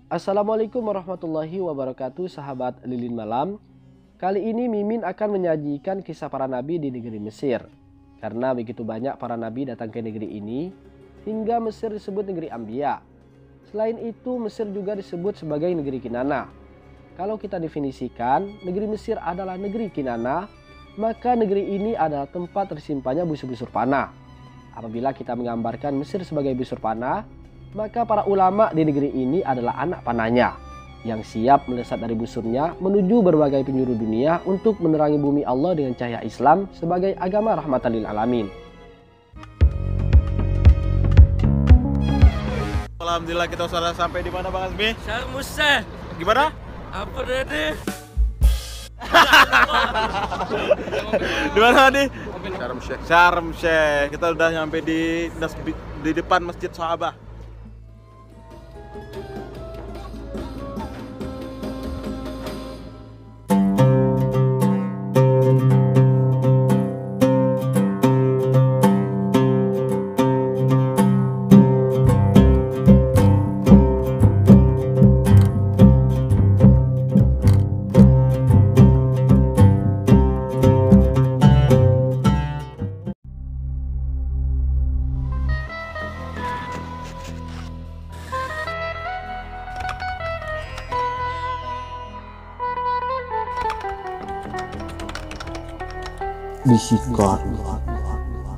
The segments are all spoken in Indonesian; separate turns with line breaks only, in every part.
Assalamualaikum warahmatullahi wabarakatuh, sahabat Lilin Malam. Kali ini Mimin akan menyajikan kisah para nabi di negeri Mesir. Karena begitu banyak para nabi datang ke negeri ini, hingga Mesir disebut negeri Anbiya. Selain itu, Mesir juga disebut sebagai negeri Kinana. Kalau kita definisikan, negeri Mesir adalah negeri Kinana, maka negeri ini adalah tempat tersimpannya busur-busur panah. Apabila kita menggambarkan Mesir sebagai busur panah, maka para ulama di negeri ini adalah anak panahnya yang siap melesat dari busurnya menuju berbagai penjuru dunia untuk menerangi bumi Allah dengan cahaya Islam sebagai agama rahmatan lil alamin.
Alhamdulillah kita sudah sampai di mana Bang Azmi?
Syarm Sheikh.
Gimana?
Apa tadi?
Di mana tadi?
Syarm Sheikh.
Syarm Sheikh. Kita udah nyampe di depan Masjid Sahabah.
Bisikan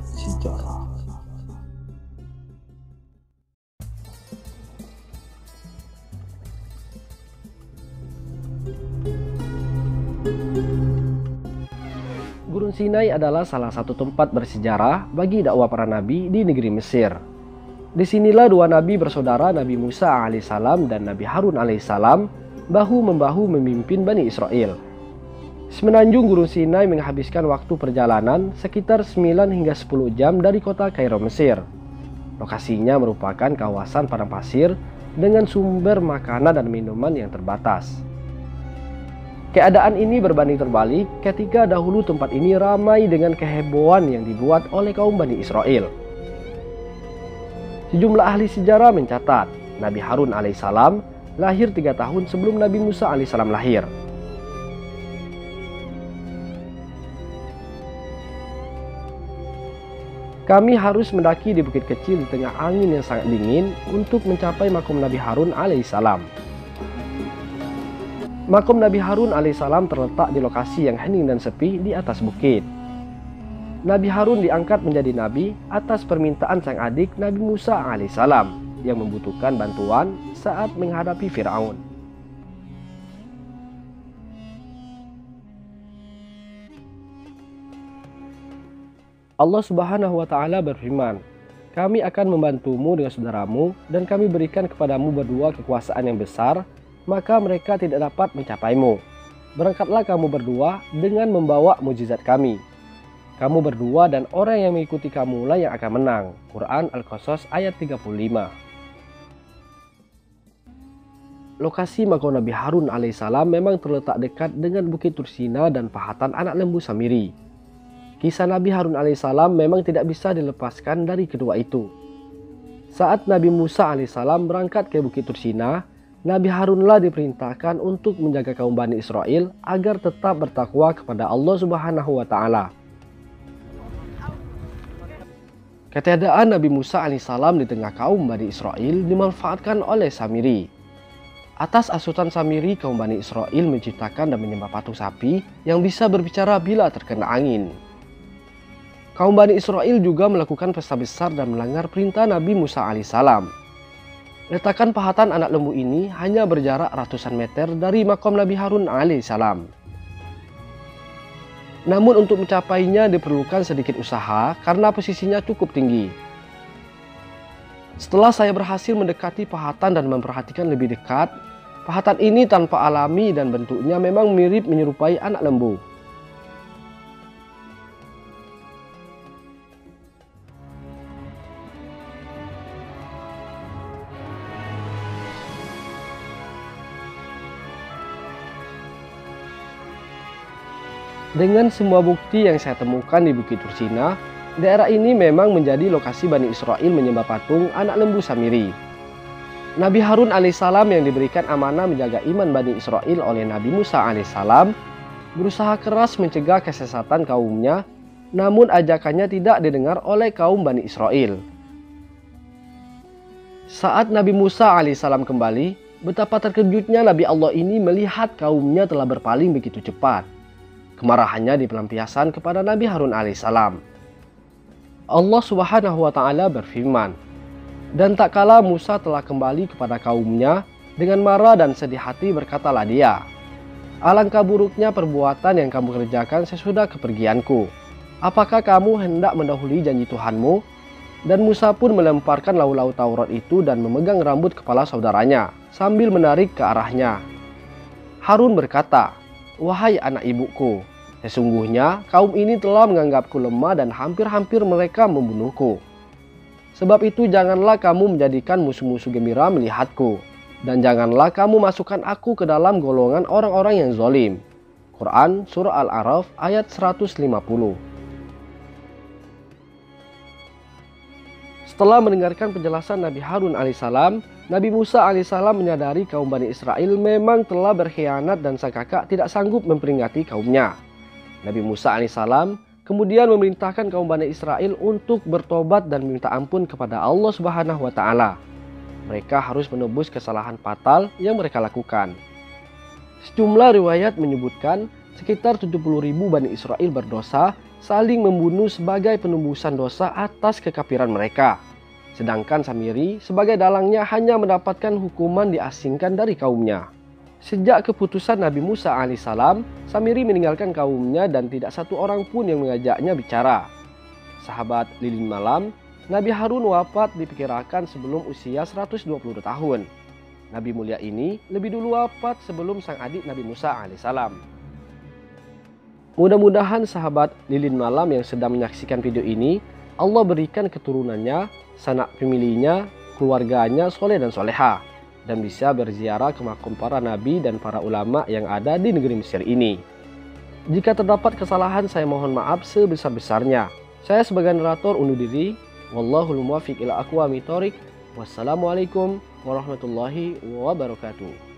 sejarah. Gurun Sinai adalah salah satu tempat bersejarah bagi dakwah para nabi di negeri Mesir. Disinilah dua nabi bersaudara, Nabi Musa alaihissalam dan Nabi Harun alaihissalam, bahu-membahu memimpin Bani Israel. Semenanjung Gurun Sinai menghabiskan waktu perjalanan sekitar 9 hingga 10 jam dari kota Kairo, Mesir. Lokasinya merupakan kawasan padang pasir dengan sumber makanan dan minuman yang terbatas. Keadaan ini berbanding terbalik ketika dahulu tempat ini ramai dengan kehebohan yang dibuat oleh kaum Bani Israel. Sejumlah ahli sejarah mencatat Nabi Harun alaihissalam lahir 3 tahun sebelum Nabi Musa alaihissalam lahir. Kami harus mendaki di bukit kecil di tengah angin yang sangat dingin untuk mencapai makom Nabi Harun alaihissalam. Makom Nabi Harun alaihissalam terletak di lokasi yang hening dan sepi di atas bukit. Nabi Harun diangkat menjadi nabi atas permintaan sang adik Nabi Musa alaihissalam yang membutuhkan bantuan saat menghadapi Firaun. Allah Subhanahu wa Ta'ala berfirman, "Kami akan membantumu dengan saudaramu, dan kami berikan kepadamu berdua kekuasaan yang besar, maka mereka tidak dapat mencapaimu. Berangkatlah kamu berdua dengan membawa mukjizat kami. Kamu berdua dan orang yang mengikuti kamu lah yang akan menang." Quran Al-Qasas ayat 35. Lokasi makom Nabi Harun alaihissalam memang terletak dekat dengan Bukit Tursina dan pahatan anak lembu Samiri. Kisah Nabi Harun alaihissalam memang tidak bisa dilepaskan dari kedua itu. Saat Nabi Musa alaihissalam berangkat ke Bukit Tursina, Nabi Harunlah diperintahkan untuk menjaga kaum Bani Israel agar tetap bertakwa kepada Allah Subhanahu wa Ta'ala. Ketiadaan Nabi Musa alaihissalam di tengah kaum Bani Israel dimanfaatkan oleh Samiri. Atas asutan Samiri, kaum Bani Israel menciptakan dan menyembah patung sapi yang bisa berbicara bila terkena angin. Kaum Bani Israel juga melakukan pesta besar dan melanggar perintah Nabi Musa alaihissalam. Letakkan pahatan anak lembu ini hanya berjarak ratusan meter dari makom Nabi Harun alaihissalam. Namun untuk mencapainya diperlukan sedikit usaha karena posisinya cukup tinggi. Setelah saya berhasil mendekati pahatan dan memperhatikan lebih dekat, pahatan ini tanpa alami dan bentuknya memang mirip menyerupai anak lembu. Dengan semua bukti yang saya temukan di Bukit Tursina, daerah ini memang menjadi lokasi Bani Israel menyembah patung anak lembu Samiri. Nabi Harun alaihissalam yang diberikan amanah menjaga iman Bani Israel oleh Nabi Musa alaihissalam berusaha keras mencegah kesesatan kaumnya, namun ajakannya tidak didengar oleh kaum Bani Israel. Saat Nabi Musa alaihissalam kembali, betapa terkejutnya Nabi Allah ini melihat kaumnya telah berpaling begitu cepat. Kemarahannya dipelampiaskan kepada Nabi Harun alaihissalam. Allah Subhanahu wa Ta'ala berfirman, "Dan tak kala Musa telah kembali kepada kaumnya, dengan marah dan sedih hati berkatalah dia, 'Alangkah buruknya perbuatan yang kamu kerjakan sesudah kepergianku. Apakah kamu hendak mendahului janji Tuhanmu?' Dan Musa pun melemparkan lau-lau Taurat itu dan memegang rambut kepala saudaranya sambil menarik ke arahnya. Harun berkata, 'Wahai anak ibuku, sesungguhnya kaum ini telah menganggapku lemah dan hampir-hampir mereka membunuhku. Sebab itu janganlah kamu menjadikan musuh-musuh gembira melihatku, dan janganlah kamu masukkan aku ke dalam golongan orang-orang yang zalim.'" Quran Surah Al-A'raf ayat 150. Setelah mendengarkan penjelasan Nabi Harun alaihissalam, Nabi Musa alaihissalam menyadari kaum Bani Israel memang telah berkhianat dan sang kakak tidak sanggup memperingati kaumnya. Nabi Musa alaihissalam kemudian memerintahkan kaum Bani Israel untuk bertobat dan minta ampun kepada Allah Subhanahu wa Ta'ala. Mereka harus menebus kesalahan fatal yang mereka lakukan. Sejumlah riwayat menyebutkan sekitar 70.000 Bani Israel berdosa saling membunuh sebagai penembusan dosa atas kekafiran mereka. Sedangkan Samiri sebagai dalangnya hanya mendapatkan hukuman diasingkan dari kaumnya. Sejak keputusan Nabi Musa alaihissalam, Samiri meninggalkan kaumnya dan tidak satu orang pun yang mengajaknya bicara. Sahabat Lilin Malam, Nabi Harun wafat diperkirakan sebelum usia 120 tahun. Nabi mulia ini lebih dulu wafat sebelum sang adik Nabi Musa alaihissalam. Mudah-mudahan sahabat Lilin Malam yang sedang menyaksikan video ini, Allah berikan keturunannya, sanak pemilihnya, keluarganya soleh dan soleha, dan bisa berziarah ke makom para nabi dan para ulama yang ada di negeri Mesir ini. Jika terdapat kesalahan, saya mohon maaf sebesar-besarnya. Saya sebagai narator undur diri. Wallahul muwaffiq ila aqwamit thoriq. Wassalamualaikum warahmatullahi wabarakatuh.